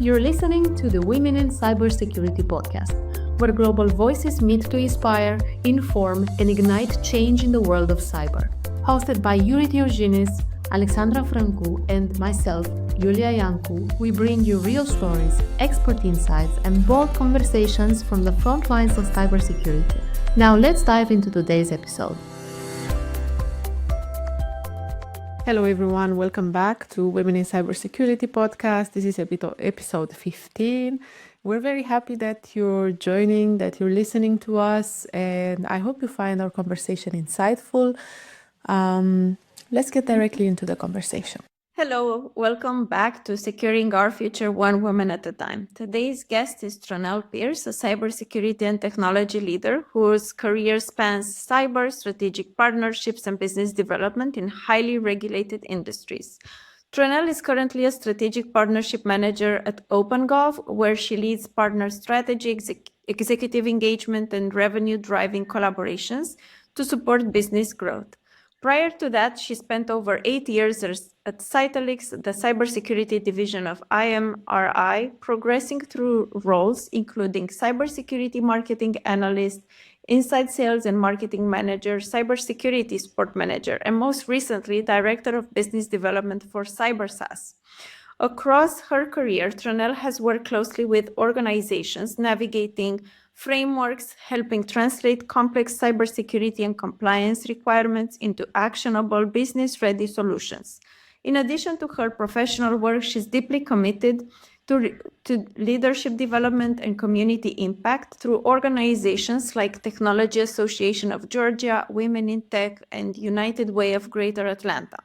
You're listening to the Women in Cybersecurity Podcast, where global voices meet to inspire, inform, and ignite change in the world of cyber. Hosted by Yuri Diogenes, Alexandra Francu, and myself, Julia Iancu, we bring you real stories, expert insights, and bold conversations from the front lines of cybersecurity. Now let's dive into today's episode. Hello everyone, welcome back to Women in Cybersecurity Podcast. This is episode 15. We're very happy that you're joining, that you're listening to us, and I hope you find our conversation insightful. Let's get directly into the conversation. Hello, welcome back to Securing Our Future One Woman at a Time. Today's guest is Trenelle Pierce, a cybersecurity and technology leader whose career spans cyber, strategic partnerships, and business development in highly regulated industries. Trenelle is currently a strategic partnership manager at OpenGov, where she leads partner strategy, executive engagement, and revenue-driving collaborations to support business growth. Prior to that, she spent over 8 years at Cytellix, the cybersecurity division of IMRI, progressing through roles including cybersecurity marketing analyst, inside sales and marketing manager, cybersecurity support manager, and most recently, director of business development for Cyber SaaS. Across her career, Trenelle has worked closely with organizations navigating frameworks, helping translate complex cybersecurity and compliance requirements into actionable business-ready solutions. In addition to her professional work, she's deeply committed to leadership development and community impact through organizations like Technology Association of Georgia, Women in Tech, and United Way of Greater Atlanta.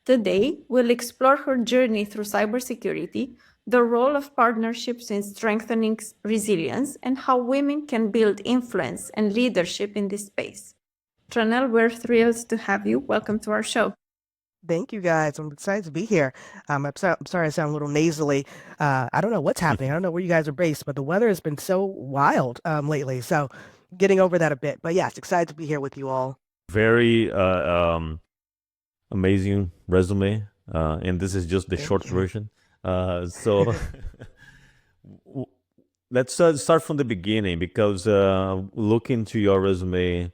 Today, we'll explore her journey through cybersecurity, the role of partnerships in strengthening resilience, and how women can build influence and leadership in this space. Trenelle, we're thrilled to have you. Welcome to our show. Thank you, guys. I'm excited to be here. I'm sorry I sound a little nasally. I don't know what's happening. I don't know where you guys are based, but the weather has been so wild lately. So getting over that a bit. But yes, excited to be here with you all. Very amazing resume. And this is just the short version. So let's start from the beginning, because looking to your resume,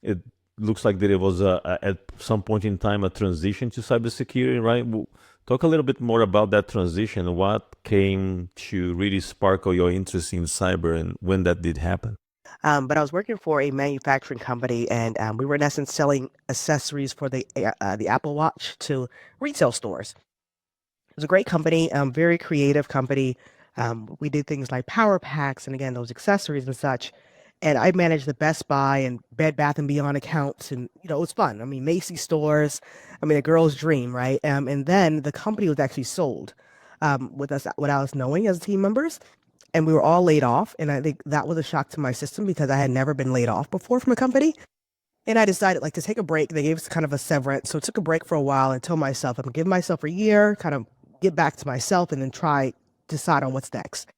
it looks like that it was at some point in time a transition to cybersecurity, right? Talk a little bit more about that transition. What came to really sparkle your interest in cyber and when that did happen? But I was working for a manufacturing company, and we were in essence selling accessories for the Apple Watch to retail stores. It was a great company, very creative company. We did things like power packs and, again, those accessories and such. And I managed the Best Buy and Bed Bath & Beyond accounts, and, it was fun. I mean, Macy's stores, a girl's dream, right? And then the company was actually sold without us knowing as team members. And we were all laid off. And I think that was a shock to my system because I had never been laid off before from a company. And I decided to take a break. They gave us kind of a severance. So I took a break for a while and told myself, I'm going to give myself a year, kind of get back to myself, and then decide on what's next.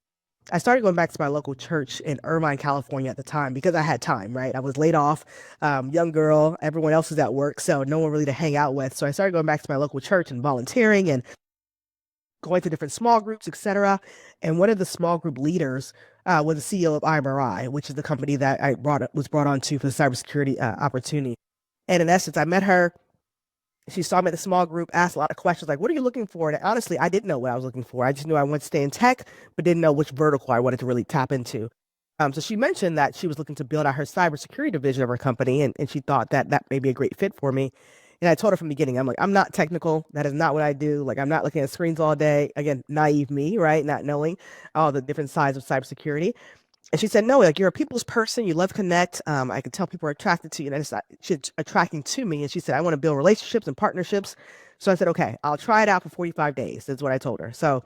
I started going back to my local church in Irvine, California at the time because I had time, right? I was laid off, young girl, everyone else was at work, so no one really to hang out with. So I started going back to my local church and volunteering and going to different small groups, etc. And one of the small group leaders was the CEO of IMRI, which is the company that I was brought on to for the cybersecurity opportunity. And in essence, I met her. She saw me at the small group, asked a lot of questions like, what are you looking for? And honestly, I didn't know what I was looking for. I just knew I wanted to stay in tech, but didn't know which vertical I wanted to really tap into. So she mentioned that she was looking to build out her cybersecurity division of her company, and she thought that may be a great fit for me. And I told her from the beginning, I'm like, I'm not technical. That is not what I do. I'm not looking at screens all day. Again, naive me, right? Not knowing all the different sides of cybersecurity. And she said, no, you're a people's person. You love connect. I can tell people are attracted to you. And she's attracting to me. And she said, I want to build relationships and partnerships. So I said, okay, I'll try it out for 45 days. That's what I told her. So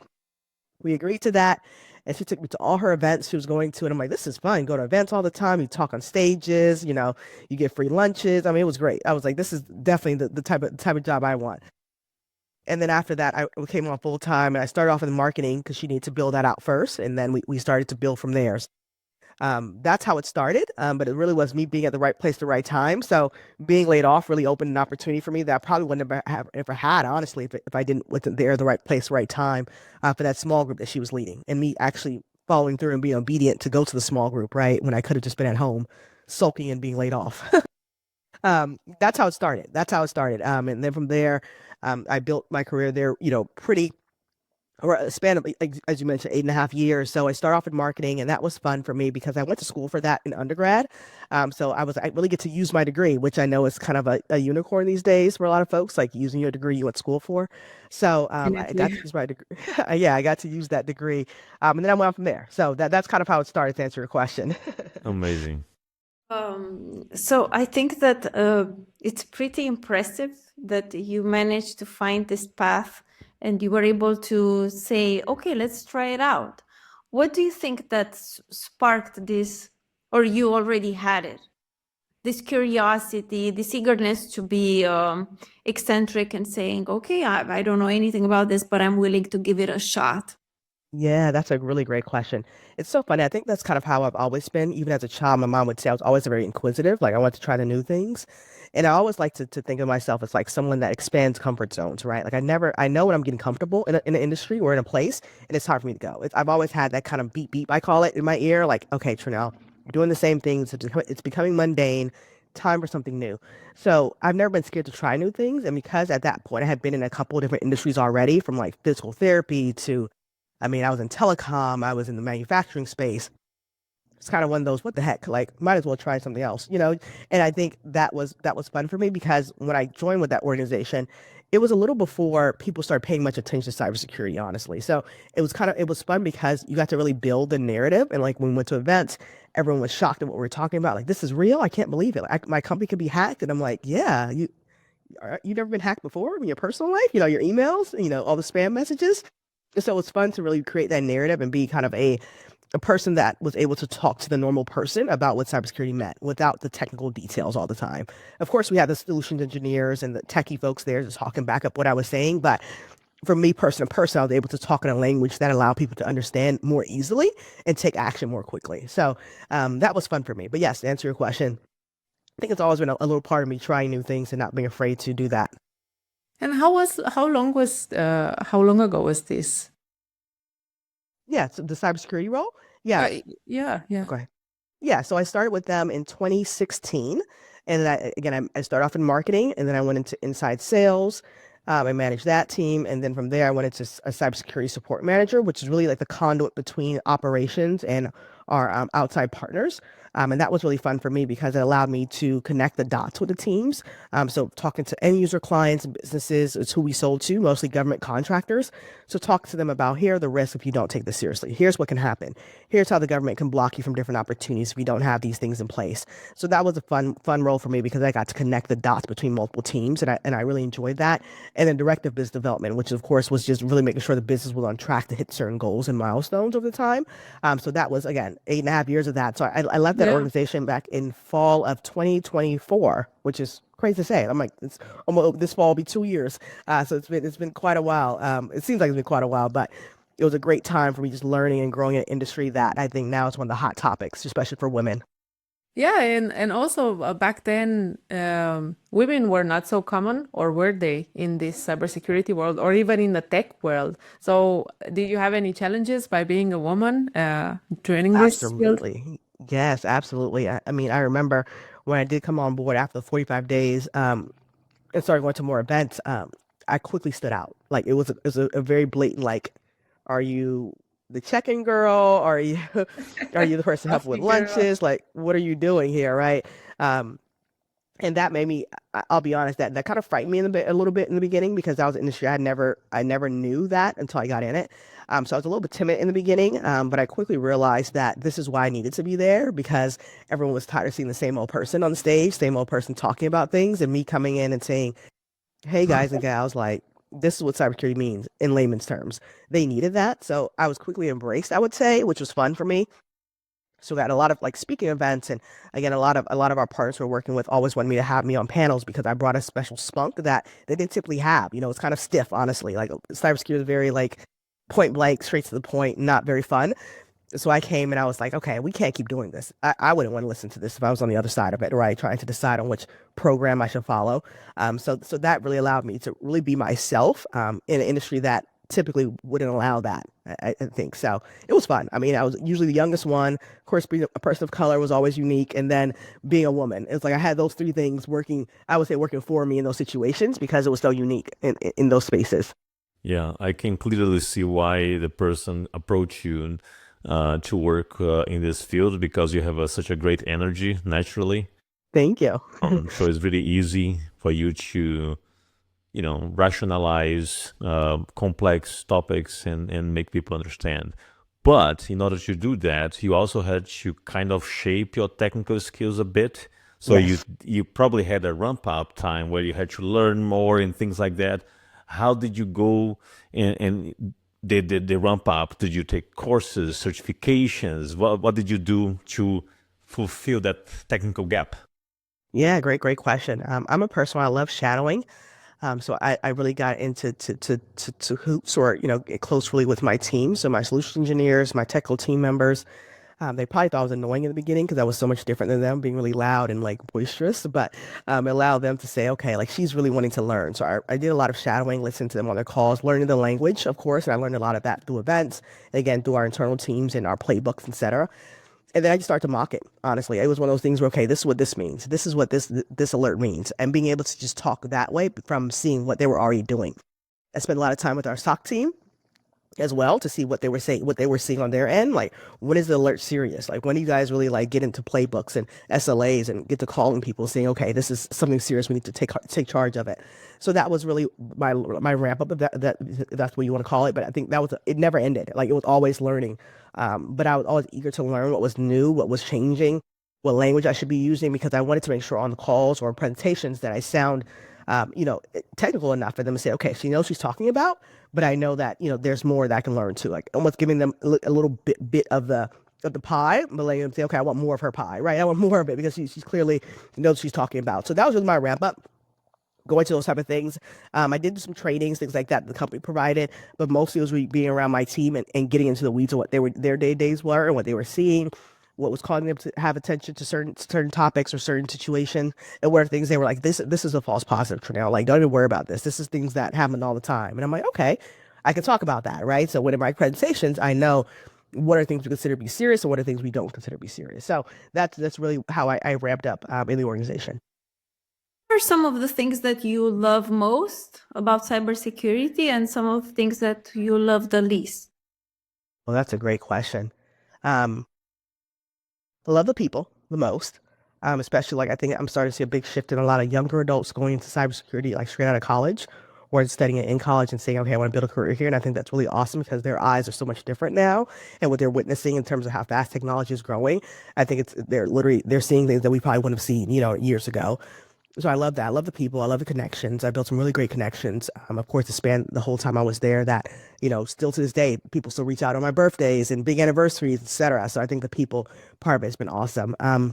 we agreed to that. And she took me to all her events she was going to. And I'm like, this is fun. Go to events all the time. You talk on stages, you get free lunches. It was great. I was like, this is definitely the type of job I want. And then after that, I came on full time, and I started off in marketing because she needed to build that out first. And then we started to build from there. That's how it started. But it really was me being at the right place at the right time. So being laid off really opened an opportunity for me that I probably wouldn't have ever had, honestly, if I wasn't there at the right place, right time, for that small group that she was leading, and me actually following through and being obedient to go to the small group, right? When I could have just been at home sulking and being laid off. That's how it started. And then from there, I built my career there, pretty or a span of, as you mentioned, 8.5 years. So I started off in marketing, and that was fun for me because I went to school for that in undergrad. So I really get to use my degree, which I know is kind of a unicorn these days for a lot of folks, like using your degree you went to school for. So I got to use my degree. Yeah, I got to use that degree. And then I went on from there. So that's kind of how it started, to answer your question. Amazing. So I think that it's pretty impressive that you managed to find this path and you were able to say, okay, let's try it out. What do you think that sparked this, or you already had it? This curiosity, this eagerness to be eccentric and saying, okay, I don't know anything about this, but I'm willing to give it a shot. Yeah, that's a really great question. It's so funny. I think that's kind of how I've always been. Even as a child, my mom would say I was always very inquisitive. Like I want to try the new things. And I always like to think of myself as like someone that expands comfort zones, right? Like I know when I'm getting comfortable in an industry or in a place, and it's hard for me to go. I've always had that kind of beep, beep, I call it, in my ear. Like, okay, Trenelle, you're doing the same things. It's becoming mundane. Time for something new. So I've never been scared to try new things. And because at that point I had been in a couple of different industries already, from like physical therapy to, I mean, I was in telecom, I was in the manufacturing space. It's kind of one of those, what the heck, like, might as well try something else, And I think that was fun for me because when I joined with that organization, it was a little before people started paying much attention to cybersecurity, honestly. So it was fun because you got to really build the narrative. And like when we went to events, everyone was shocked at what we were talking about. Like, this is real. I can't believe it. Like, my company could be hacked. And I'm like, yeah, you've never been hacked before in your personal life, your emails, all the spam messages. So it was fun to really create that narrative and be kind of a person that was able to talk to the normal person about what cybersecurity meant without the technical details all the time. Of course, we had the solutions engineers and the techie folks there just talking back up what I was saying. But for me, person to person, I was able to talk in a language that allowed people to understand more easily and take action more quickly. So that was fun for me. But yes, to answer your question, I think it's always been a little part of me trying new things and not being afraid to do that. And how long ago was this? Yeah, so the cybersecurity role. Yeah. Yeah. Go ahead. Yeah, so I started with them in 2016, and then I started off in marketing, and then I went into inside sales. I managed that team, and then from there I went into a cybersecurity support manager, which is really like the conduit between operations and our outside partners. And that was really fun for me because it allowed me to connect the dots with the teams. So talking to end user clients and businesses, it's who we sold to, mostly government contractors. So talk to them about, here are the risks if you don't take this seriously. Here's what can happen. Here's how the government can block you from different opportunities if you don't have these things in place. So that was a fun role for me because I got to connect the dots between multiple teams, and I really enjoyed that. And then directive business development, which of course was just really making sure the business was on track to hit certain goals and milestones over the time. So that was, again, 8.5 years of that. So I left that organization back in fall of 2024, which is crazy to say. I'm like, it's almost, this fall will be 2 years. So it's been quite a while. It seems like it's been quite a while, but it was a great time for me just learning and growing in an industry that I think now is one of the hot topics, especially for women. Yeah, and also back then, women were not so common, or were they, in this cybersecurity world, or even in the tech world? So, did you have any challenges by being a woman joining this field? Absolutely. Yes, absolutely. I mean, I remember when I did come on board after the 45 days and started going to more events, I quickly stood out. Like it was a very blatant, like, are you the check-in girl? Are you the person helping with Coffee girl. lunches? Like, what are you doing here, right? And that made me, I'll be honest, that kind of frightened me a little bit in the beginning because that was an industry I never knew that until I got in it. So I was a little bit timid in the beginning, but I quickly realized that this is why I needed to be there because everyone was tired of seeing the same old person on the stage, same old person talking about things, and me coming in and saying, hey guys and gals, like, this is what cybersecurity means in layman's terms. They needed that. So I was quickly embraced, I would say, which was fun for me. So we got a lot of like speaking events, and again, a lot of our partners we're working with always wanted me to have me on panels because I brought a special spunk that they didn't typically have. It's kind of stiff, honestly. Like cybersecurity is very like point blank, straight to the point, not very fun. So I came and I was like, okay, we can't keep doing this. I wouldn't want to listen to this if I was on the other side of it, right? Trying to decide on which program I should follow. So that really allowed me to really be myself in an industry that typically wouldn't allow that, I think. So it was fun. I mean, I was usually the youngest one. Of course, being a person of color was always unique. And then being a woman, it's like I had those three things working, I would say working for me in those situations because it was so unique in those spaces. Yeah, I can clearly see why the person approached you to work in this field, because you have such a great energy naturally. Thank you. So it's really easy for you to, rationalize complex topics and make people understand. But in order to do that, you also had to kind of shape your technical skills a bit. So Yes. you probably had a ramp up time where you had to learn more and things like that. How did you go and the ramp up? Did you take courses, certifications? What did you do to fulfill that technical gap? Yeah, great question. I'm a person, I love shadowing. So I really got into to hoops or, get close really with my team. So my solution engineers, my technical team members, they probably thought I was annoying in the beginning because I was so much different than them, being really loud and like boisterous, but it allowed them to say, okay, like she's really wanting to learn. So I did a lot of shadowing, listening to them on their calls, learning the language, of course, and I learned a lot of that through events, again, through our internal teams and our playbooks, etc. And then I just started to mock it. Honestly, it was one of those things where, okay, this is what this means. This is what this alert means, and being able to just talk that way from seeing what they were already doing. I spent a lot of time with our SOC team as well to see what they were saying, what they were seeing on their end. Like, when is the alert serious? Like, when do you guys really like get into playbooks and SLAs and get to calling people saying, okay, this is something serious. We need to take charge of it. So that was really my ramp up of that's what you want to call it. But I think it never ended. Like, it was always learning. But I was always eager to learn what was new, what was changing, what language I should be using, because I wanted to make sure on the calls or presentations that I sound, technical enough for them to say, okay, she knows she's talking about, but I know that, there's more that I can learn too. Like, almost giving them a little bit of the pie, but letting them say, okay, I want more of her pie, right? I want more of it because she's clearly knows what she's talking about. So that was really my ramp up. Going to those type of things. I did some trainings, things like that the company provided, but mostly it was really being around my team and getting into the weeds of what their days were and what they were seeing, what was causing them to have attention to certain topics or certain situations, and what are things they were like, this is a false positive, Trenelle. Like, don't even worry about this. This is things that happen all the time. And I'm like, okay, I can talk about that, right? So when in my presentations, I know what are things we consider to be serious and what are things we don't consider to be serious. So that's really how I ramped up in the organization. What are some of the things that you love most about cybersecurity and some of the things that you love the least? Well, that's a great question. I love the people the most, especially like I think I'm starting to see a big shift in a lot of younger adults going into cybersecurity, like straight out of college or studying it in college and saying, okay, I want to build a career here. And I think that's really awesome because their eyes are so much different now. And what they're witnessing in terms of how fast technology is growing, I think they're seeing things that we probably wouldn't have seen, years ago. So I love that. I love the people. I love the connections. I built some really great connections. Of course, the span the whole time I was there that, still to this day, people still reach out on my birthdays and big anniversaries, etc. So I think the people part of it has been awesome. And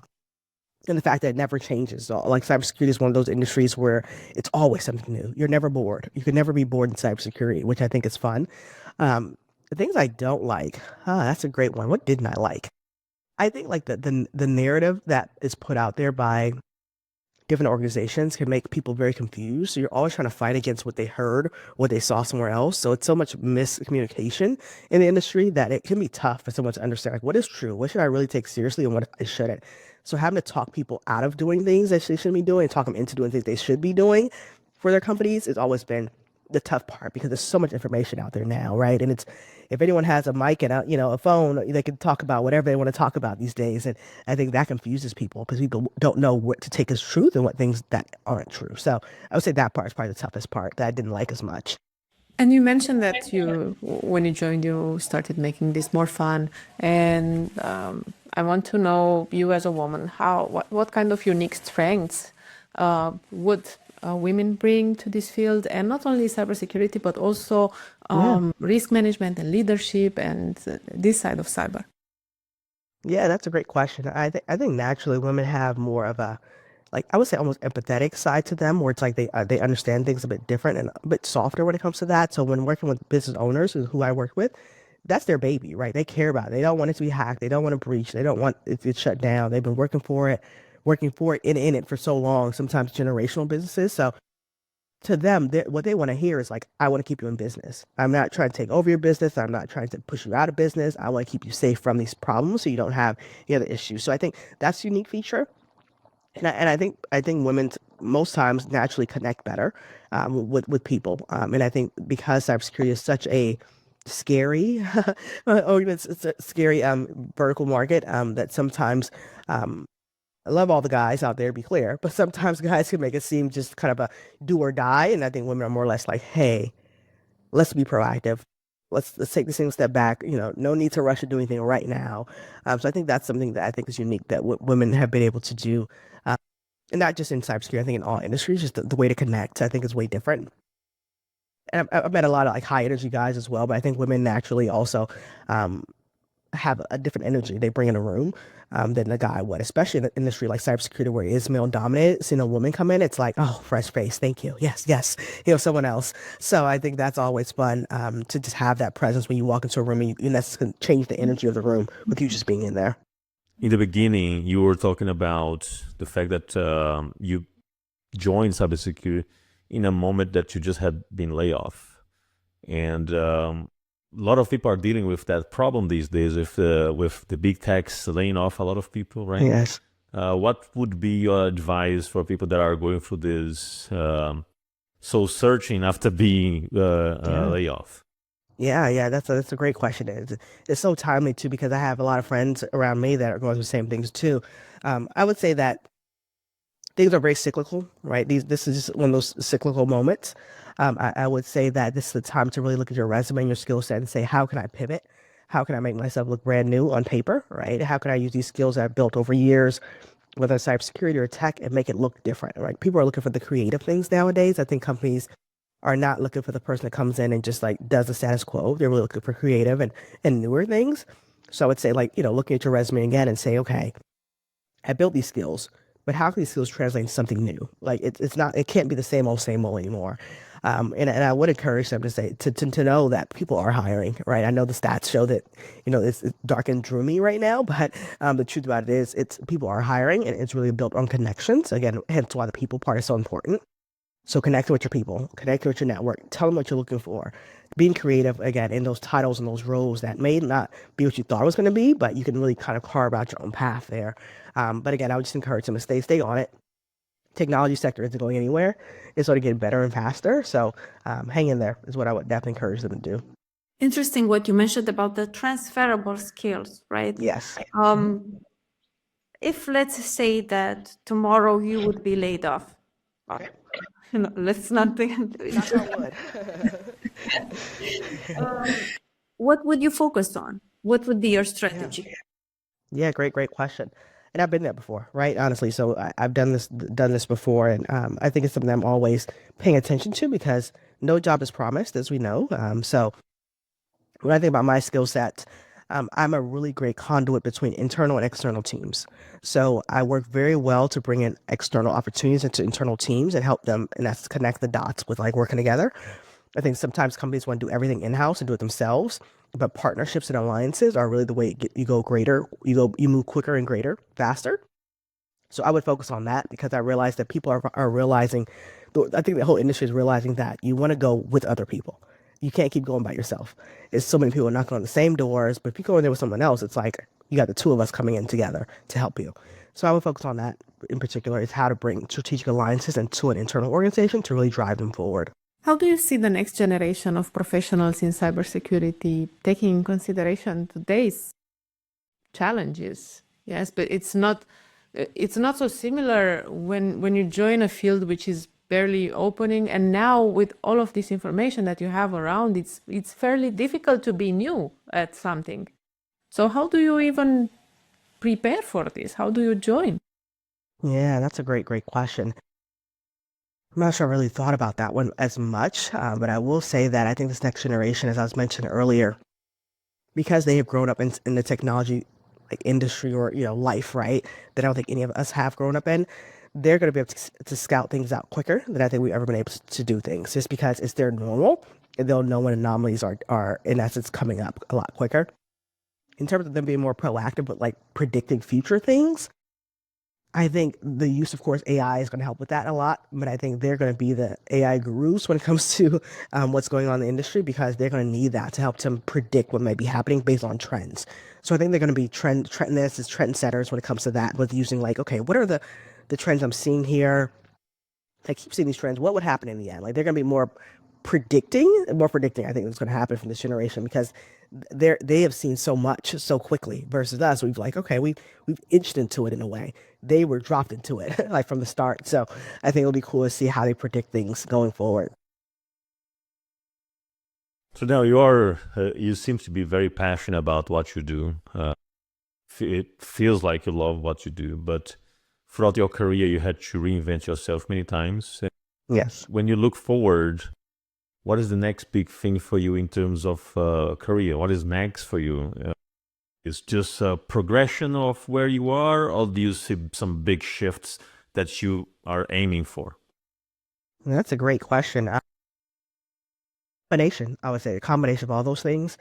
the fact that it never changes. So, like, cybersecurity is one of those industries where it's always something new. You're never bored. You can never be bored in cybersecurity, which I think is fun. The things I don't like, that's a great one. What didn't I like? I think like the narrative that is put out there by different organizations can make people very confused. So you're always trying to fight against what they heard, what they saw somewhere else. So it's so much miscommunication in the industry that it can be tough for someone to understand, like, what is true? What should I really take seriously and what I shouldn't? So having to talk people out of doing things that they shouldn't be doing, talk them into doing things they should be doing for their companies has always been the tough part because there's so much information out there now, right? And it's, if anyone has a mic and a phone, they can talk about whatever they want to talk about these days. And I think that confuses people because people don't know what to take as truth and what things that aren't true. So I would say that part is probably the toughest part that I didn't like as much. And you mentioned that when you joined, you started making this more fun. And I want to know, you as a woman, what kind of unique strengths would women bring to this field, and not only cybersecurity, but also risk management and leadership and this side of cyber? Yeah, that's a great question. I think naturally women have more of a, like, I would say almost empathetic side to them, where it's like they understand things a bit different and a bit softer when it comes to that. So when working with business owners, who I work with, that's their baby, right? They care about it. They don't want it to be hacked. They don't want to breach. They don't want it to get shut down. They've been working for it, in it for so long, sometimes generational businesses. So to them, what they want to hear is like, I want to keep you in business. I'm not trying to take over your business. I'm not trying to push you out of business. I want to keep you safe from these problems so you don't have any other issues. So I think that's a unique feature. And I think women most times naturally connect better with people. And I think because cybersecurity is such a scary, it's a scary vertical market that sometimes I love all the guys out there, to be clear, but sometimes guys can make it seem just kind of a do or die. And I think women are more or less like, hey, let's be proactive. Let's take this thing a step back. No need to rush to do anything right now. So I think that's something that I think is unique that women have been able to do. And not just in cybersecurity, I think in all industries, just the way to connect, I think is way different. And I've met a lot of like high energy guys as well, but I think women naturally also have a different energy they bring in a room than a guy would, especially in an industry like cybersecurity where it is male dominated. Seeing a woman come in, it's like, oh, fresh face, thank you, yes, someone else. So I think that's always fun to just have that presence when you walk into a room and that's going to change the energy of the room with you just being in there. In the beginning, you were talking about the fact that you joined cybersecurity in a moment that you just had been laid off. And a lot of people are dealing with that problem these days with the big techs laying off a lot of people, right? Yes. What would be your advice for people that are going through this soul searching after being laid off? Yeah, that's a great question. It's so timely too because I have a lot of friends around me that are going through the same things too. I would say that things are very cyclical, right? This is just one of those cyclical moments. I would say that this is the time to really look at your resume and your skill set and say, how can I pivot? How can I make myself look brand new on paper, right? How can I use these skills that I've built over years, whether it's cybersecurity or tech, and make it look different, right? People are looking for the creative things nowadays. I think companies are not looking for the person that comes in and just like does the status quo. They're really looking for creative and newer things. So I would say looking at your resume again and say, okay, I built these skills, but how can these skills translate into something new? Like it can't be the same old anymore. And I would encourage them to say, to know that people are hiring, right? I know the stats show that, it's dark and gloomy right now, but the truth about it is it's people are hiring and it's really built on connections. Again, hence why the people part is so important. So connect with your people, connect with your network, tell them what you're looking for. Being creative, again, in those titles and those roles that may not be what you thought it was going to be, but you can really kind of carve out your own path there. But again, I would just encourage them to stay on it. Technology sector isn't going anywhere. It's only getting better and faster. So hang in there is what I would definitely encourage them to do. Interesting what you mentioned about the transferable skills, right? Yes. If let's say that tomorrow you would be laid off, Okay. let's not think. Knock on wood. What would you focus on? What would be your strategy? Yeah, great question. And I've been there before, right? Honestly, so I've done this before, and I think it's something I'm always paying attention to because no job is promised, as we know. So when I think about my skill set, I'm a really great conduit between internal and external teams. So I work very well to bring in external opportunities into internal teams and help them, and that's connect the dots with working together. I think sometimes companies want to do everything in-house and do it themselves, but partnerships and alliances are really the way you go greater. You move quicker and greater, faster. So I would focus on that because I realize that people are realizing, I think the whole industry is realizing that you want to go with other people. You can't keep going by yourself. There's so many people knocking on the same doors, but if you go in there with someone else, it's like you got the two of us coming in together to help you. So I would focus on that in particular, is how to bring strategic alliances into an internal organization to really drive them forward. How do you see the next generation of professionals in cybersecurity taking in consideration today's challenges? Yes, but it's not so similar when you join a field which is barely opening, and now with all of this information that you have around, it's fairly difficult to be new at something. So how do you even prepare for this? How do you join? Yeah, that's a great question. I'm not sure I really thought about that one as much, but I will say that I think this next generation, as I was mentioning earlier, because they have grown up in the technology industry or life, right, that I don't think any of us have grown up in, they're going to be able to scout things out quicker than I think we've ever been able to do things, just because it's their normal. and they'll know when anomalies are in essence coming up a lot quicker. In terms of them being more proactive, but like predicting future things, I think the use, of course, AI is going to help with that a lot, but I think they're going to be the AI gurus when it comes to what's going on in the industry, because they're going to need that to help them predict what might be happening based on trends. So I think they're going to be trend setters when it comes to that, with using like, okay, what are the trends I'm seeing here? I keep seeing these trends. What would happen in the end? Like they're going to be more predicting. I think is going to happen from this generation, because they have seen so much so quickly versus us. We've like, okay, we've inched into it in a way. They were dropped into it like from the start. So I think it'll be cool to see how they predict things going forward. So now you seem to be very passionate about what you do. It feels like you love what you do, but throughout your career, you had to reinvent yourself many times. Yes. When you look forward, what is the next big thing for you in terms of career? What is next for you? It's just a progression of where you are, or do you see some big shifts that you are aiming for? That's a great question. Combination, I would say, a combination of all those things.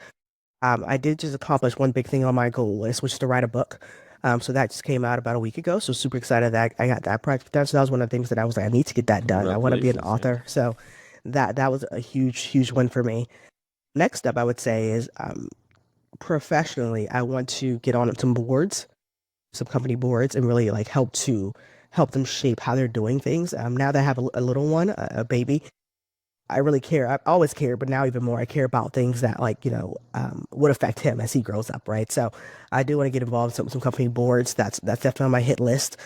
I did just accomplish one big thing on my goal list, which is to write a book. So that just came out about a week ago. So super excited that I got that project done. So that was one of the things that I was like, I need to get that done. I want to be an author. Yeah. So that was a huge win for me. Next up, I would say is professionally, I want to get on some boards, some company boards, and really like help them shape how they're doing things. Now that I have a little one, a baby, I really care. I've always cared, but now even more, I care about things that like, would affect him as he grows up, right? So I do want to get involved in some company boards. That's definitely on my hit list.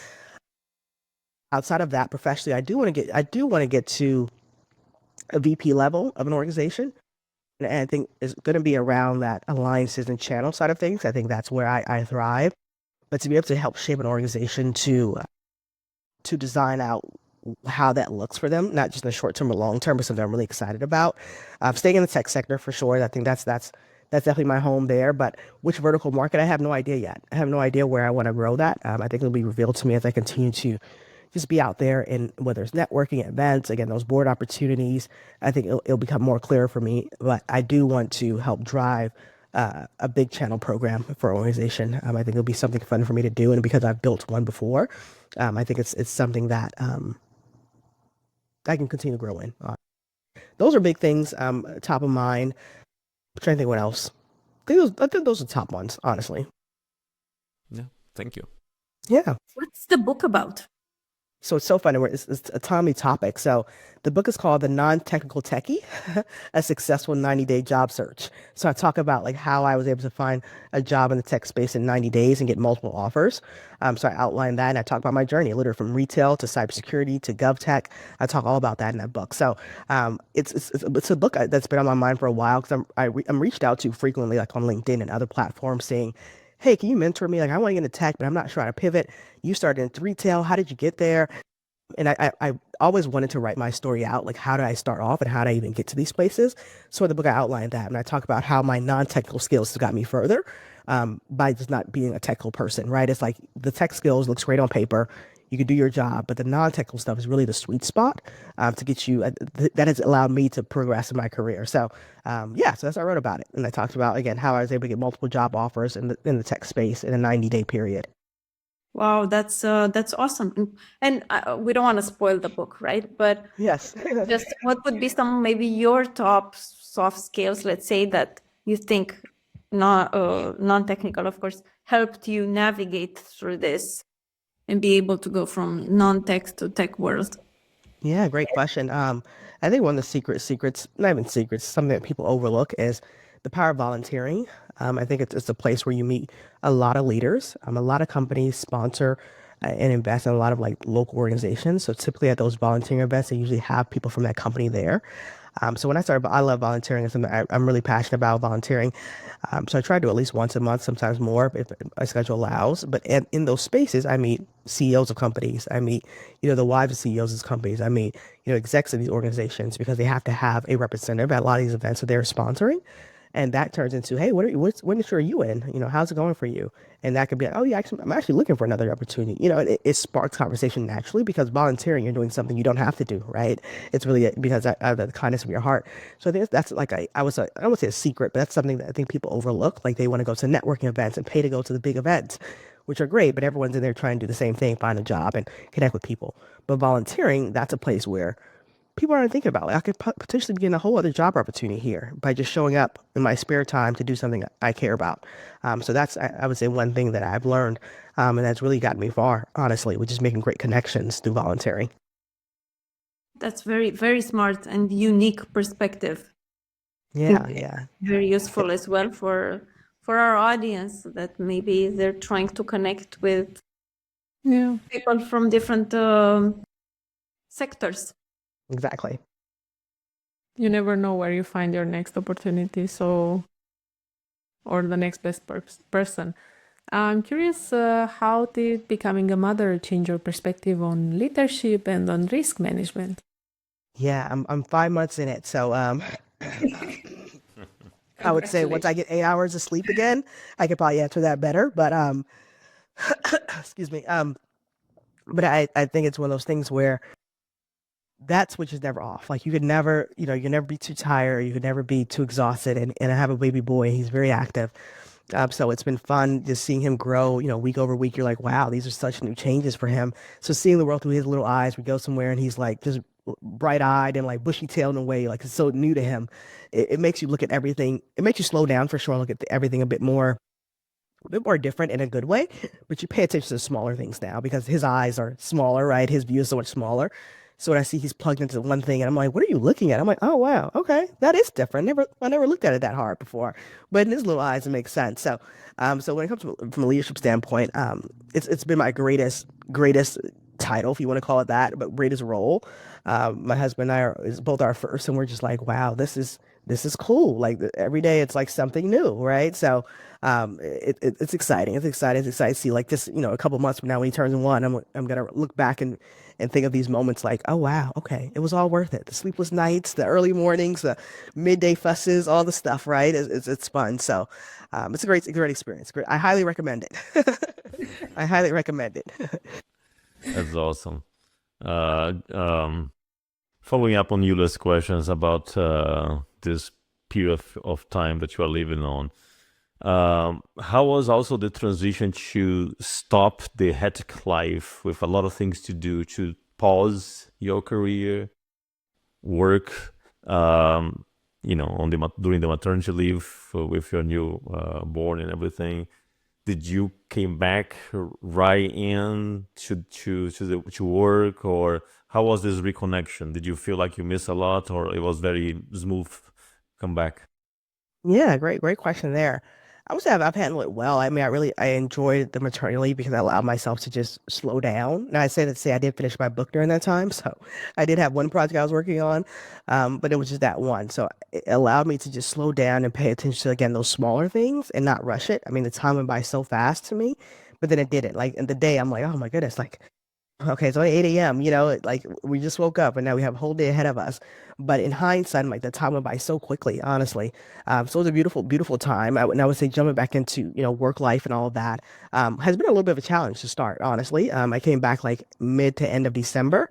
Outside of that, professionally, I do want to get to a VP level of an organization. And I think it's going to be around that alliances and channel side of things. I think that's where I thrive. But to be able to help shape an organization to design out how that looks for them, not just in the short term or long term, but something I'm really excited about. Staying in the tech sector for sure. I think that's definitely my home there. But which vertical market, I have no idea yet. I have no idea where I want to grow that. I think it'll be revealed to me as I continue to just be out there, and whether it's networking events, again, those board opportunities, I think it'll become more clear for me. But I do want to help drive a big channel program for an organization. I think it'll be something fun for me to do. And because I've built one before, I think it's something that I can continue to grow in. Those are big things, top of mind. I'm trying to think what else. I think those are top ones, honestly. Yeah, thank you. Yeah. What's the book about? So it's so funny. It's a timely topic. So the book is called The Non-Technical Techie, A Successful 90-Day Job Search. So I talk about like how I was able to find a job in the tech space in 90 days and get multiple offers. So I outline that, and I talk about my journey, literally from retail to cybersecurity to GovTech. I talk all about that in that book. So it's a book that's been on my mind for a while, because I'm reached out to frequently, like on LinkedIn and other platforms, saying, hey, can you mentor me? Like, I want to get into tech, but I'm not sure how to pivot. You started into retail. How did you get there? And I always wanted to write my story out. Like, how did I start off and how did I even get to these places? So in the book, I outlined that. And I talk about how my non-technical skills got me further by just not being a technical person, right? It's like the tech skills looks great on paper. You can do your job, but the non-technical stuff is really the sweet spot to get you. That has allowed me to progress in my career. So, so that's what I wrote about it. And I talked about, again, how I was able to get multiple job offers in the tech space in a 90-day period. Wow, that's awesome. And we don't want to spoil the book, right? But yes, just what would be some maybe your top soft skills, let's say, that you think non-technical, of course, helped you navigate through this and be able to go from non-tech to tech world? Yeah, great question. I think one of the secrets, not even secrets, something that people overlook is the power of volunteering. I think it's a place where you meet a lot of leaders. A lot of companies sponsor and invest in a lot of like local organizations. So typically at those volunteering events, they usually have people from that company there. So when I started, I love volunteering. It's something I'm really passionate about, volunteering. So I try to do at least once a month, sometimes more if my schedule allows. But in those spaces, I meet CEOs of companies. I meet, the wives of CEOs of companies. I meet, execs of these organizations, because they have to have a representative at a lot of these events that they're sponsoring. And that turns into, hey, what industry are you in? How's it going for you? And that could be, oh yeah, I'm actually looking for another opportunity. It sparks conversation naturally because volunteering, you're doing something you don't have to do, right? It's really because out of the kindness of your heart. So I think that's like I don't want to say a secret, but that's something that I think people overlook. Like they want to go to networking events and pay to go to the big events, which are great, but everyone's in there trying to do the same thing, find a job and connect with people. But volunteering, that's a place where people aren't thinking about. Like I could potentially be getting a whole other job opportunity here by just showing up in my spare time to do something I care about. So that's, I would say, one thing that I've learned, and that's really gotten me far, honestly, which is making great connections through volunteering. That's very, very smart and unique perspective. Yeah. Very useful as well for our audience that maybe they're trying to connect with people from different sectors. Exactly. You never know where you find your next opportunity, or the next best person. I'm curious, how did becoming a mother change your perspective on leadership and on risk management? Yeah, I'm 5 months in it, so I would say once I get 8 hours of sleep again, I could probably answer that better. But excuse me. But I think it's one of those things where that switch is never off. Like you could never, you can never be too tired. You could never be too exhausted. And I have a baby boy. He's very active. So it's been fun just seeing him grow, week over week. You're like, wow, these are such new changes for him. So seeing the world through his little eyes, we go somewhere and he's like just bright eyed and like bushy tailed in a way, like it's so new to him. It makes you look at everything. It makes you slow down for sure. Look at everything a bit more different in a good way, but you pay attention to the smaller things now because his eyes are smaller, right? His view is so much smaller. So when I see he's plugged into one thing and I'm like, what are you looking at? I'm like, oh, wow. Okay. That is different. I never looked at it that hard before, but in his little eyes, it makes sense. So, so when it comes to, from a leadership standpoint, it's been my greatest title, if you want to call it that, but greatest role. My husband and I is both our first, and we're just like, wow, this is cool. Like every day it's like something new, right? So it's exciting. It's exciting to see like this, a couple months from now when he turns one, I'm gonna look back and think of these moments like, oh wow, okay, it was all worth it. The sleepless nights, the early mornings, the midday fusses, all the stuff, right? It's fun. So it's a great experience. Great. I highly recommend it. I highly recommend it. That's awesome. Following up on Yulia's questions about this period of time that you are living on, how was also the transition to stop the hectic life with a lot of things to do, to pause your career, work, on during the maternity leave with your new born and everything? Did you came back right in to work, or how was this reconnection? Did you feel like you missed a lot, or it was very smooth come back? Yeah, great question there. I would say I've handled it well. I mean, I enjoyed the maternity leave because I allowed myself to just slow down. Now, I say to say I did finish my book during that time, so I did have one project I was working on, but it was just that one. So it allowed me to just slow down and pay attention to, again, those smaller things and not rush it. I mean, the time went by so fast to me, but then it didn't. Like in the day, I'm like, oh my goodness, like okay, it's only 8 a.m., like we just woke up and now we have a whole day ahead of us. But in hindsight, like the time went by so quickly, honestly. So it was a beautiful, beautiful time. And I would say jumping back into, work life and all of that has been a little bit of a challenge to start, honestly. I came back like mid to end of December.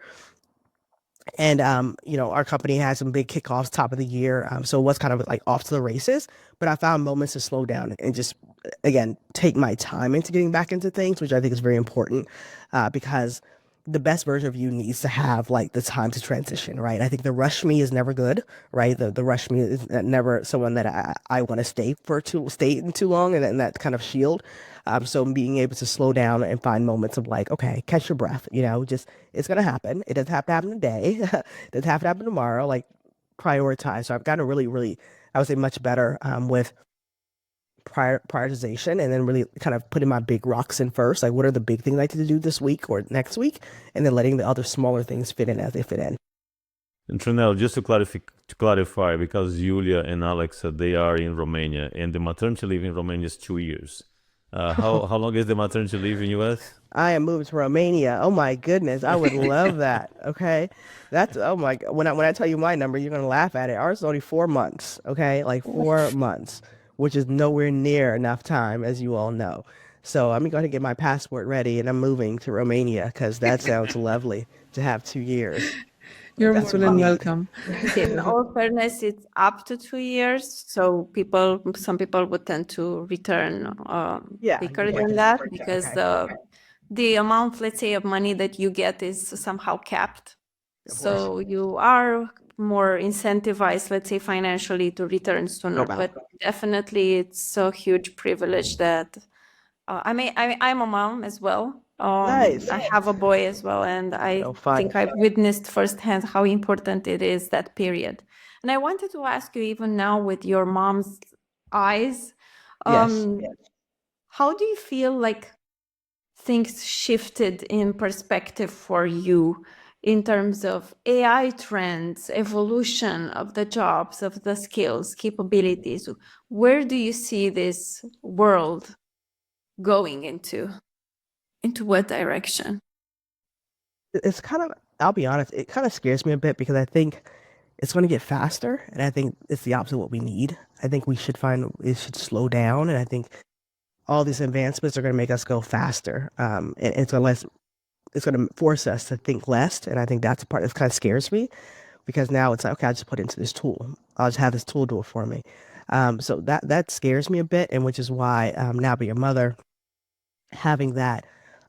And our company had some big kickoffs top of the year. So it was kind of like off to the races. But I found moments to slow down and just again take my time into getting back into things, which I think is very important because the best version of you needs to have like the time to transition, right? I think the rush me is never good, right? The rush me is never someone that I want to stay in too long and that kind of shield. So being able to slow down and find moments of like, okay, catch your breath, just it's gonna happen. It doesn't have to happen today. It doesn't have to happen tomorrow. Like prioritize. So I've gotten really, really, I would say much better with prioritization and then really kind of putting my big rocks in first. Like what are the big things I need to do this week or next week? And then letting the other smaller things fit in as they fit in. And Trenelle, just to clarify, because Julia and Alex, they are in Romania and the maternity leave in Romania is 2 years. How long is the maternity leave in US? I am moving to Romania. Oh my goodness, I would love that. Okay, that's oh my. When I tell you my number, you're gonna laugh at it. Ours is only 4 months. Okay, like 4 months, which is nowhere near enough time, as you all know. So I'm going to get my passport ready, and I'm moving to Romania because that sounds lovely to have 2 years. Like You're that's more what I than need. welcome. In all fairness, it's up to 2 years. So some people would tend to return Yeah, quicker you're than right. that because Okay, the amount, let's say, of money that you get is somehow capped. of course. So you are more incentivized, let's say, financially to return sooner. Go But back. definitely, it's a huge privilege that I'm a mom as well. Nice. I have a boy as well, and I Oh, fun. think I've witnessed firsthand how important it is, that period. And I wanted to ask you, even now with your mom's eyes, Yes. um, how do you feel like things shifted in perspective for you in terms of AI trends, evolution of the jobs, of the skills, capabilities? Where do you see this world going into? Into what direction? It's kind of, I'll be honest, it kind of scares me a bit because I think it's going to get faster, and I think it's the opposite of what we need. I think we should find it should slow down, and I think all these advancements are going to make us go faster. And it's going to force us to think less, and I think that's the part that kind of scares me because now it's like, okay, I just put it into this tool. I'll just have this tool do it for me. So that scares me a bit, and which is why now being a mother, having that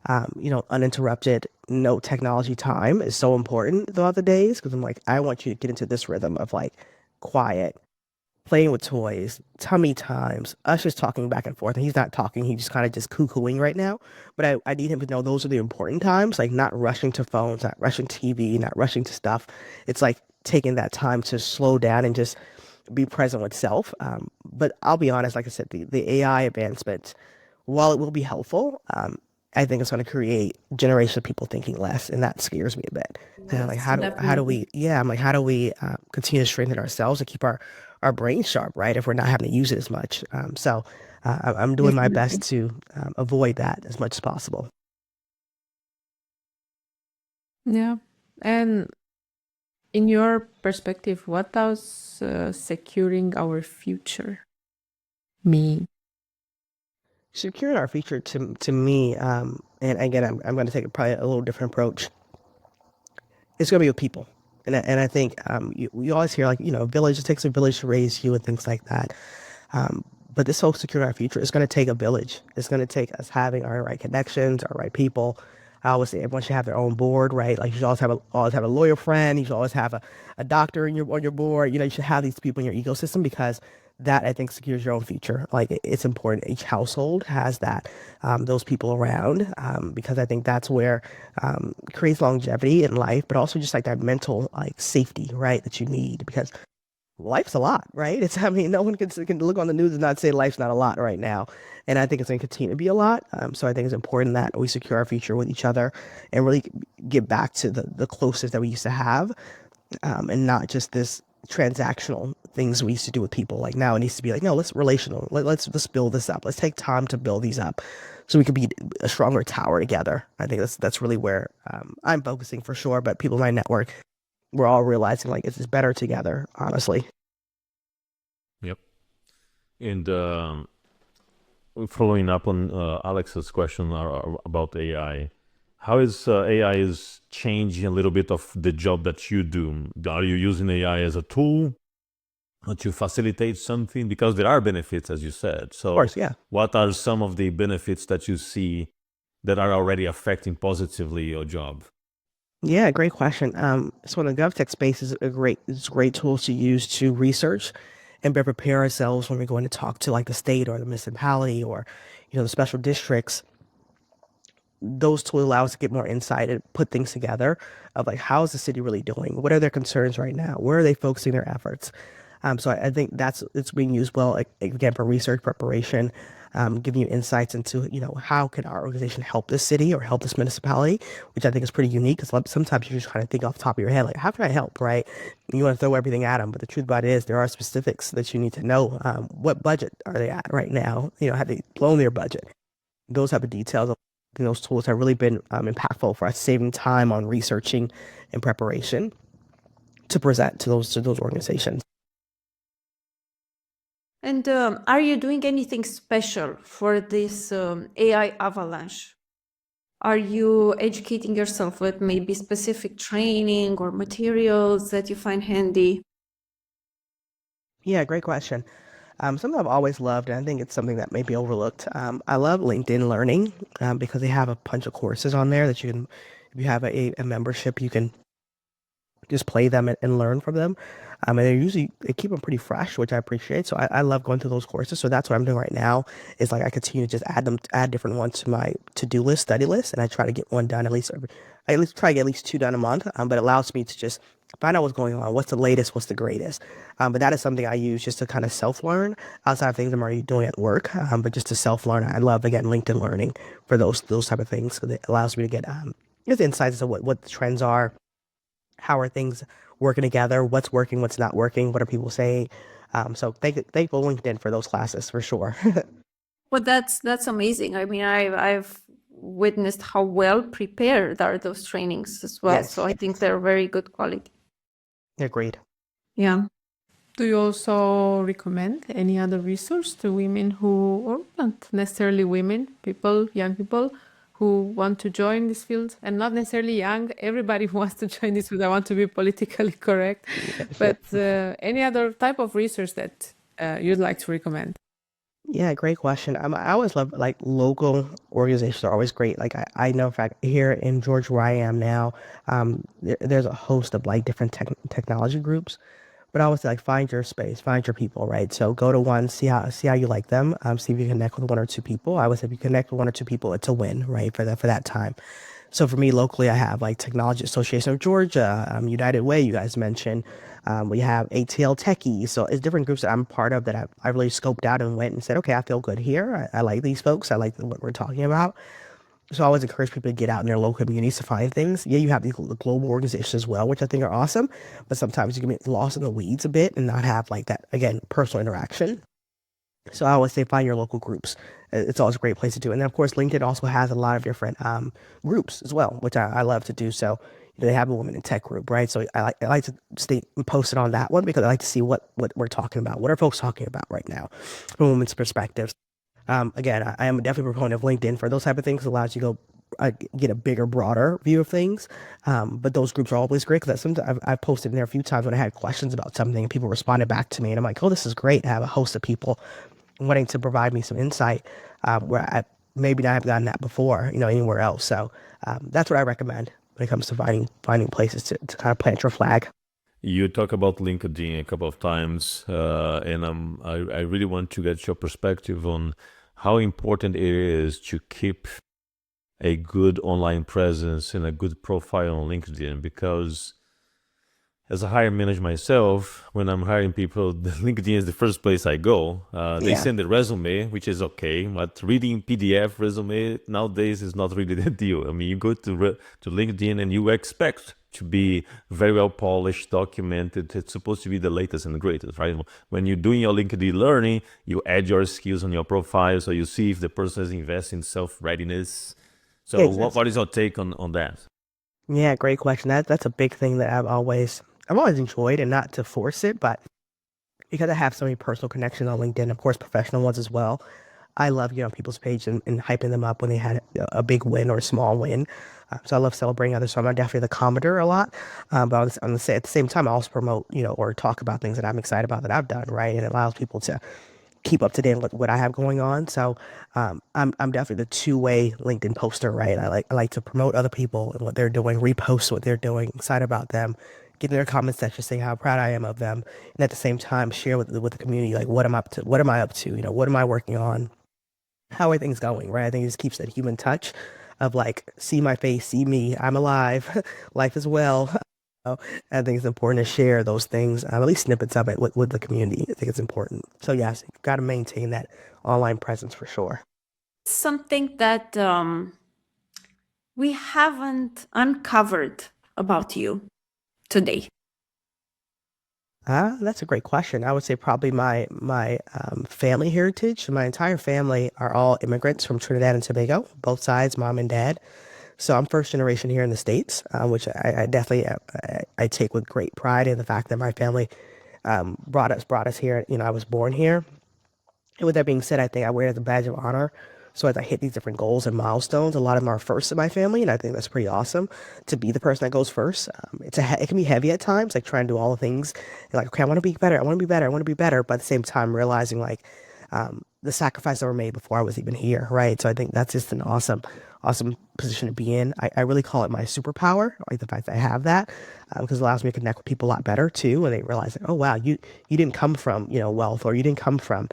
uninterrupted, no technology time is so important throughout the days because I'm like, I want you to get into this rhythm of like quiet, playing with toys, tummy times, us just talking back and forth. And he's not talking, he's just kind of just cuckooing right now. But I need him to know those are the important times, like not rushing to phones, not rushing TV, not rushing to stuff. It's like taking that time to slow down and just be present with self. But I'll be honest, like I said, the AI advancement, while it will be helpful, I think it's going to create generations of people thinking less, and that scares me a bit. And I'm like, Yes, how do we? definitely. Yeah, I'm like, how do we continue to strengthen ourselves and keep our brains sharp, right? If we're not having to use it as much. I'm doing my best Definitely. to avoid that as much as possible. Yeah. And in your perspective, what does securing our future mean? Securing our future to me, and again, I'm going to take probably a little different approach. It's going to be with people. And I think we always hear like, village, it takes a village to raise you and things like that. Um, but this whole securing our future is going to take a village. It's going to take us having our right connections, our right people. I always say everyone should have their own board, right? Like you should always have a lawyer friend. You should always have a doctor on your board. You should have these people in your ecosystem because that I think secures your own future. Like it's important. Each household has that, those people around, because I think that's where creates longevity in life, but also just like that mental like safety, right? That you need because life's a lot, right? I mean, no one can look on the news and not say life's not a lot right now. And I think it's going to continue to be a lot. So I think it's important that we secure our future with each other and really get back to the closest that we used to have, and not just this transactional things we used to do with people. Like now it needs to be like, no, let's relational. Let's build this up. Let's take time to build these up so we can be a stronger tower together. I think that's really where I'm focusing for sure. But people in my network, we're all realizing like it's better together, honestly. Yep. And following up on Alex's question about AI, how is AI is changing a little bit of the job that you do? Are you using AI as a tool to facilitate something? Because there are benefits, as you said. Of So course, yeah. what are some of the benefits that you see that are already affecting positively your job? Yeah, great question. So the GovTech space is it's a great tool to use to research and better prepare ourselves when we're going to talk to like the state or the municipality or, the special districts. Those tools allow us to get more insight and put things together of like, how is the city really doing? What are their concerns right now? Where are they focusing their efforts? So I think it's being used well, like, again, for research preparation, giving you insights into, how can our organization help this city or help this municipality, which I think is pretty unique because sometimes you just kind of think off the top of your head, like, how can I help, right? You want to throw everything at them, but the truth about it is there are specifics that you need to know. What budget are they at right now? Have they blown their budget? those type of details. I think those tools have really been impactful for us, saving time on researching and preparation to present to those organizations. And are you doing anything special for this AI avalanche? Are you educating yourself with maybe specific training or materials that you find handy? Yeah, great question. Something I've always loved, and I think it's something that may be overlooked. I love LinkedIn Learning because they have a bunch of courses on there that you can, if you have a membership, you can just play them and learn from them. And they keep them pretty fresh, which I appreciate. So I love going through those courses. So that's what I'm doing right now is like I continue to just add different ones to my to-do list, study list. And I try to get one done I at least try to get at least two done a month. But it allows me to just find out what's going on, what's the latest, what's the greatest. But that is something I use just to kind of self-learn outside of things I'm already doing at work. But just to self-learn, I love, again, LinkedIn Learning for those type of things. So it allows me to get just insights into what the trends are, how are things working together, what's working, what's not working, what are people saying. So thankful LinkedIn for those classes for sure. Well, that's amazing. I mean, I've witnessed how well prepared are those trainings as well. Yes. So I think they're very good quality. Agreed. Yeah. Do you also recommend any other resource to women who, or not necessarily women, young people who want to join this field? And not necessarily young, everybody who wants to join this field. I want to be politically correct. But any other type of resource that you'd like to recommend? Yeah, great question. I always love like local organizations are always great. Like I know, in fact, here in Georgia where I am now, there's a host of like different technology groups. But I always say like find your space, find your people, right? So go to one, see how you like them, see if you connect with one or two people. I would say if you connect with one or two people, it's a win, right? For that time. So for me locally, I have like Technology Association of Georgia, United Way, you guys mentioned. We have ATL Techies. So it's different groups that I'm part of that I really scoped out and went and said, okay, I feel good here. I like these folks. I like what we're talking about. So I always encourage people to get out in their local communities to find things. Yeah, you have these global organizations as well, which I think are awesome. But sometimes you can get lost in the weeds a bit and not have like that, again, personal interaction. So I always say find your local groups. It's always a great place to do. And then of course, LinkedIn also has a lot of different groups as well, which I love to do. So they have a women in tech group, right? So I like to stay posted on that one because I like to see what we're talking about. What are folks talking about right now from a women's perspective? Again, I am definitely a proponent of LinkedIn for those type of things. It allows you to go get a bigger, broader view of things. But those groups are always great because I've posted in there a few times when I had questions about something and people responded back to me. And I'm like, oh, this is great. I have a host of people wanting to provide me some insight where I maybe not have gotten that before, anywhere else. So that's what I recommend when it comes to finding places to kind of plant your flag. You talk about LinkedIn a couple of times, and I really want to get your perspective on how important it is to keep a good online presence and a good profile on LinkedIn, because as a hiring manager myself, when I'm hiring people, LinkedIn is the first place I go. They send the resume, which is okay, but reading PDF resume nowadays is not really the deal. I mean, you go to LinkedIn and you expect to be very well polished, documented. It's supposed to be the latest and the greatest, right? When you're doing your LinkedIn learning, you add your skills on your profile, so you see if the person is investing in self-readiness. So what is your take on that? Yeah, great question. That's a big thing that I've always enjoyed, and not to force it, but because I have so many personal connections on LinkedIn, of course, professional ones as well. I love getting on people's page and hyping them up when they had a big win or a small win. So I love celebrating others. So I'm definitely the commenter a lot. But at the same time, I also promote, or talk about things that I'm excited about that I've done, right? And it allows people to keep up to date with what I have going on. So I'm definitely the two-way LinkedIn poster, right? I like to promote other people and what they're doing, repost what they're doing, excited about them, get in their comment section, saying how proud I am of them, and at the same time share with the community like what am I up to, what am I working on, how are things going, right? I think it just keeps that human touch of like see my face, see me, I'm alive, life is well. I think it's important to share those things, at least snippets of it with the community. I think it's important. So yes, you've got to maintain that online presence for sure. Something that we haven't uncovered about you today. That's a great question. I would say probably my family heritage. My entire family are all immigrants from Trinidad and Tobago, both sides, mom and dad. So I'm first generation here in the States, which I definitely I take with great pride in the fact that my family brought us here. You know, I was born here. And with that being said, I think I wear it as a badge of honor. So as I hit these different goals and milestones, a lot of them are first in my family, and I think that's pretty awesome to be the person that goes first. It can be heavy at times, like trying to do all the things, and like, okay, I want to be better, I want to be better, I want to be better, but at the same time realizing like the sacrifices that were made before I was even here, right? So I think that's just an awesome position to be in. I really call it my superpower, like the fact that I have that, because it allows me to connect with people a lot better too, and they realize that, oh wow, you didn't come from wealth, or you didn't come from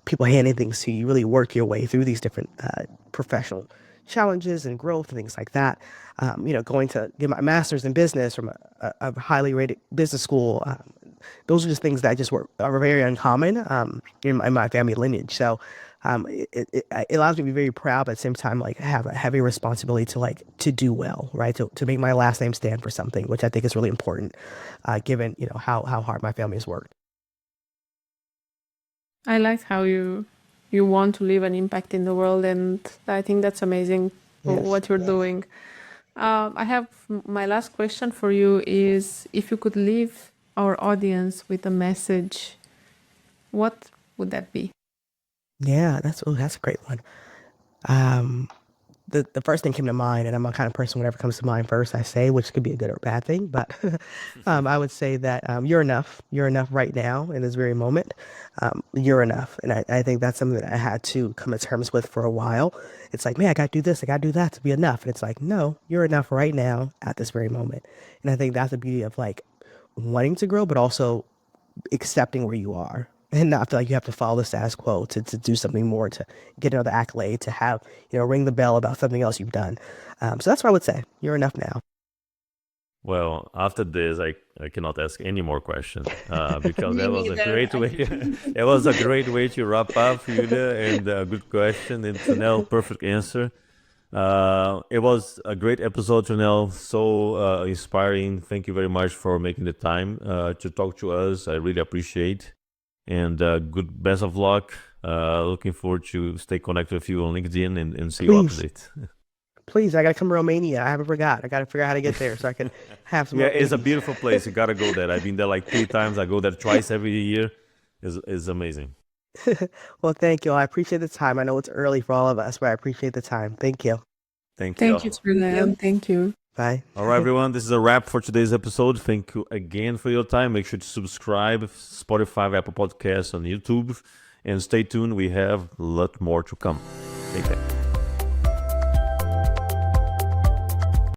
people handing things to you. You really work your way through these different professional challenges and growth and things like that. Going to get my master's in business from a highly rated business school. Those are just things that are very uncommon in my family lineage. So it allows me to be very proud, but at the same time, like have a heavy responsibility to do well, right? To make my last name stand for something, which I think is really important, given how hard my family has worked. I like how you want to leave an impact in the world, and I think that's amazing what you're doing. I have my last question for you is, if you could leave our audience with a message, what would that be? Yeah, that's a great one. The first thing came to mind, and I'm a kind of person, whatever comes to mind first, I say, which could be a good or bad thing, but I would say that you're enough. You're enough right now in this very moment. You're enough. And I think that's something that I had to come to terms with for a while. It's like, man, I got to do this, I got to do that to be enough. And it's like, no, you're enough right now at this very moment. And I think that's the beauty of like wanting to grow, but also accepting where you are and not feel like you have to follow the status quo to do something more, to get another accolade, to have, ring the bell about something else you've done. So that's what I would say. You're enough now. Well, after this, I cannot ask any more questions because that was a great way. It was a great way to wrap up, Julia, and a good question. And Trenelle, perfect answer. It was a great episode, Trenelle. So inspiring. Thank you very much for making the time to talk to us. I really appreciate. And good best of luck. Looking forward to stay connected with you on LinkedIn and see you update. Please, I gotta come to Romania. I haven't forgot. I gotta figure out how to get there so I can have some. Yeah, it's a beautiful place. You gotta go there. I've been there like 3 times. I go there twice every year. It's amazing. Well, thank you. I appreciate the time. I know it's early for all of us, but I appreciate the time. Thank you. Thank you. Thank you, Trenelle. Thank you. Bye. All right, everyone. This is a wrap for today's episode. Thank you again for your time. Make sure to subscribe, Spotify, Apple Podcasts, on YouTube, and stay tuned. We have a lot more to come. Take care.